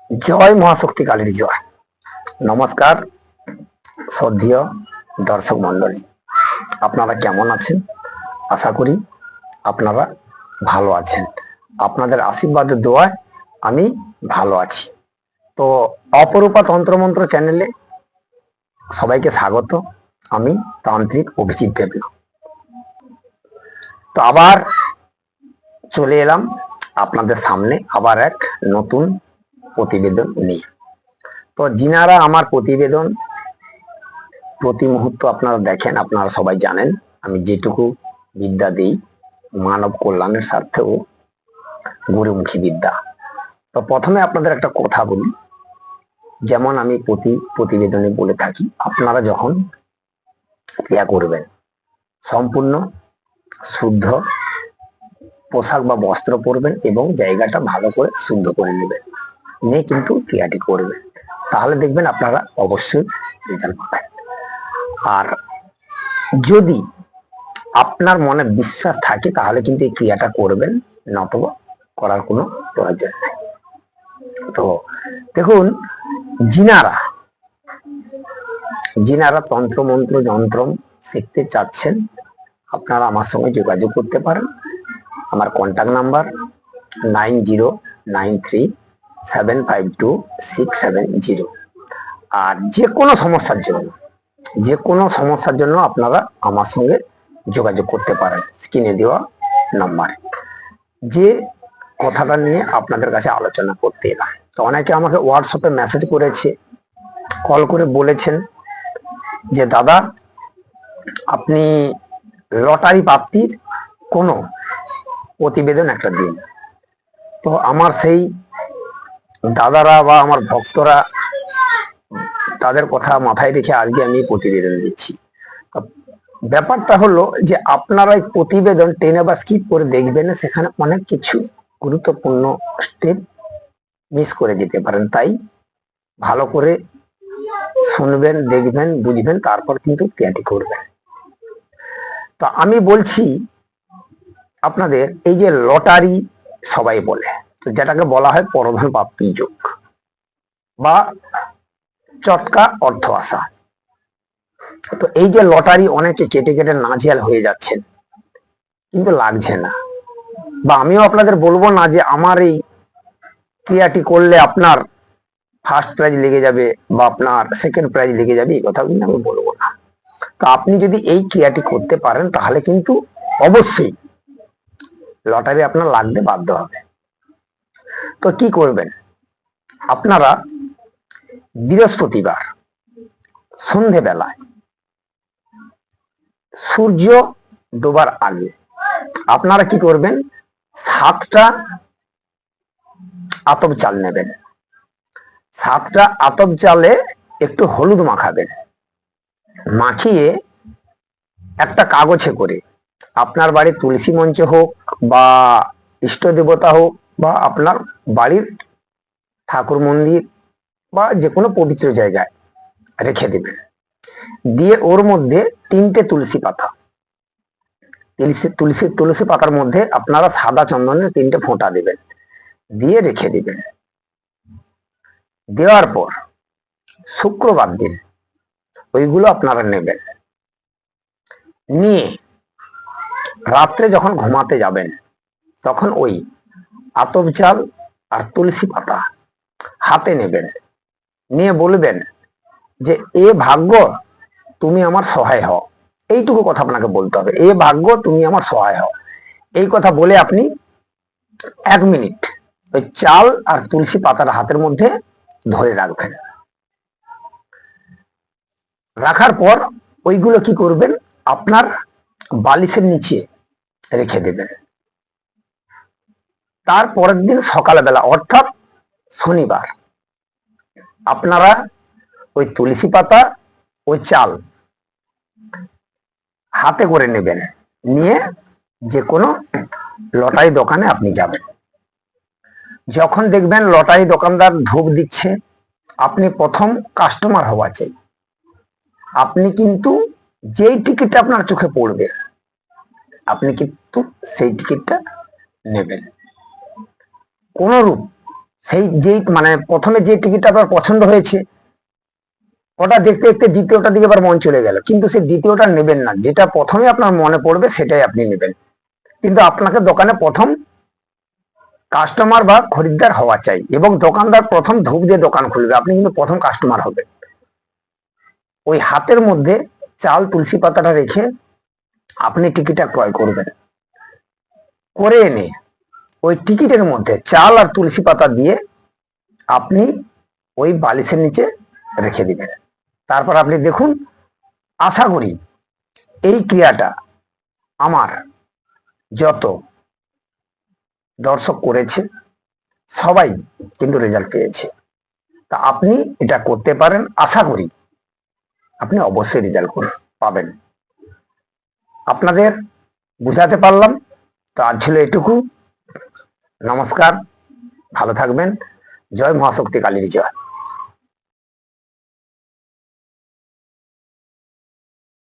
জয় মহাশক্তি কালীর জয়। নমস্কার শ্রদ্ধেয় দর্শক মন্ডলী, আপনারা কেমন আছেন? আশা করি আপনারা ভালো আছেন। আপনাদের আশীর্বাদের দোয়ায় আমি ভালো আছি। তো অপরূপা তন্ত্রমন্ত্র চ্যানেলে সবাইকে স্বাগত। আমি তান্ত্রিক অভিজিৎ দেবনাথ। তো আবার চলে এলাম আপনাদের সামনে আবার এক নতুন প্রতিবেদন নিয়ে। তো যিনারা আমার প্রতিবেদন প্রতি মুহূর্ত আপনারা দেখেন, আপনারা সবাই জানেন আমি যেটুকু বিদ্যা দিই মানব কল্যাণের স্বার্থেও গরিমুখী বিদ্যা। তো প্রথমে আপনাদের একটা কথা বলি, যেমন আমি প্রতিবেদনে বলে থাকি, আপনারা যখন ক্রিয়া করবেন সম্পূর্ণ শুদ্ধ পোশাক বা বস্ত্র পরবেন এবং জায়গাটা ভালো করে শুদ্ধ করে নেবেন, নিয়ে কিন্তু ক্রিয়াটি করবেন। তাহলে দেখবেন আপনারা অবশ্যই রেজাল্ট পাবেন। আর যদি আপনার মনে বিশ্বাস থাকে তাহলে কিন্তু এই ক্রিয়াটা করবেন, নতুবা করার কোনো প্রয়োজন নেই। তো দেখুন, যিনারা তন্ত্র মন্ত্র যন্ত্র শিখতে চাচ্ছেন আপনারা আমার সঙ্গে যোগাযোগ করতে পারেন। আমার কন্ট্যাক্ট নাম্বার 9093752670। আর যে কোনো সমস্যার জন্য আপনারা আমার সঙ্গে যোগাযোগ করতে পারেন স্ক্রিনে দেওয়া নাম্বারে। যে কথাটা নিয়ে আপনাদের কাছে আলোচনা করতে এলাম, তো অনেকে আমাকে হোয়াটসঅ্যাপে মেসেজ করেছে, কল করে বলেছেন যে দাদা আপনি লটারি প্রাপ্তির কোনো প্রতিবেদন একটা দিন। তো আমার সেই দাদারা বা আমার ভক্তরা, তাদের কথা মাথায় রেখে আজকে আমি প্রতিবেদন দিচ্ছি। ব্যাপারটা হলো যে আপনারা এই প্রতিবেদন টেনে বা স্কিপ করে দেখবেন, সেখানে অনেক কিছু গুরুত্বপূর্ণ স্টেপ মিস করে যেতে পারেন। তাই ভালো করে শুনবেন, দেখবেন, বুঝবেন, তারপর কিন্তু ক্রিয়াটি করবেন। তো আমি বলছি আপনাদের, এই যে লটারি সবাই বলে, যেটাকে বলা হয় পরধন প্রাপ্তি যোগ বা চটকা অর্থ আসা। তো এই যে লটারি অনেকে কেটে কেটে নাজেহাল হয়ে যাচ্ছেন, কিন্তু লাগছে না। বা আমিও আপনাদের বলবো না যে আমার এই ক্রিয়াটি করলে আপনার ফার্স্ট প্রাইজ লেগে যাবে বা আপনার সেকেন্ড প্রাইজ লেগে যাবে, এই কথা কিন্তু আমি বলবো না। তো আপনি যদি এই ক্রিয়াটি করতে পারেন তাহলে কিন্তু অবশ্যই লটারি আপনার লাগতে বাধ্য হবে। তো কি করবেন আপনারা? বৃহস্পতিবার সন্ধেবেলায় সূর্য ডোবার আগে আপনারা কি করবেন, 7টা আতপ চাল নেবেন। 7টা আতপ চালে একটু হলুদ মাখাবেন, মাখিয়ে একটা কাগজে করে আপনার বাড়ির তুলসী মঞ্চ হোক বা ইষ্ট দেবতা হোক বা আপনার বাড়ির ঠাকুর মন্দির বা যে কোনো পবিত্র জায়গায় রেখে দেবেন। দিয়ে ওর মধ্যে 3টে তুলসী পাতা, তুলসী পাতার মধ্যে আপনারা সাদা চন্দনের 3টে ফোঁটা দেবেন, দিয়ে রেখে দিবেন। দেওয়ার পর শুক্রবার দিন ওইগুলো আপনারা নেবেন, নিয়ে রাত্রে যখন ঘুমাতে যাবেন তখন ওই আতপ চাল আর তুলসী পাতা হাতে নেবেন, নিয়ে বলবেন যে এ ভাগ্য তুমি আমার সহায় হও। এইটুকু কথা আপনাকে বলতে হবে, এ ভাগ্য তুমি আমার সহায় হও। এই কথা বলে আপনি 1 মিনিট ওই চাল আর তুলসী পাতার হাতের মধ্যে ধরে রাখবেন। রাখার পর ওইগুলো কি করবেন, আপনার বালিশের নিচে রেখে দেবেন। তার পরের দিন সকালবেলা অর্থাৎ শনিবার আপনারা ওই তুলসী পাতা ওই চাল হাতে করে নেবেন, নিয়ে যে কোনো লটারি দোকানে আপনি যাবেন। যখন দেখবেন লটারি দোকানদার ধূপ দিচ্ছে, আপনি প্রথম কাস্টমার হওয়া চাই। আপনি কিন্তু যেই টিকিটটা আপনার চোখে পড়বে আপনি কিন্তু সেই টিকিটটা নেবেন। কোনরূপ সেই যেই মানে প্রথমে যে টিকিটটা আপনার পছন্দ হয়েছে ওটা দেখতে দেখতে দ্বিতীয়টার দিকে আবার মন চলে গেল, কিন্তু সেই দ্বিতীয়টা নেবেন না, যেটা প্রথমে আপনার মনে পড়বে সেটাই আপনি নেবেন। কিন্তু আপনাকে দোকানে প্রথম কাস্টমার বা খরিদ্দার হওয়া চাই, এবং দোকানদার প্রথম ধূপ দিয়ে দোকান খুলবে, আপনি কিন্তু প্রথম কাস্টমার হবেন। ওই হাতের মধ্যে চাল তুলসী পাতাটা রেখে আপনি টিকিটটা ক্রয় করবেন, করে এনে ওই টিকিটের মধ্যে চাল আর তুলসী পাতা দিয়ে আপনি ওই বালিশের নিচে রেখে দিবেন। তারপর আপনি দেখুন, আশা করি এই ক্রিয়াটা আমার যত দর্শক করেছে সবাই কিন্তু রেজাল্ট পেয়েছে। তা আপনি এটা করতে পারেন, আশা করি আপনি অবশ্যই রেজাল্ট পাবেন। আপনাদের বুঝাতে পারলাম। তো আজ ছিল এটুকু। নমস্কার, ভালো থাকবেন। জয় মহাশক্তি কালীর জয়।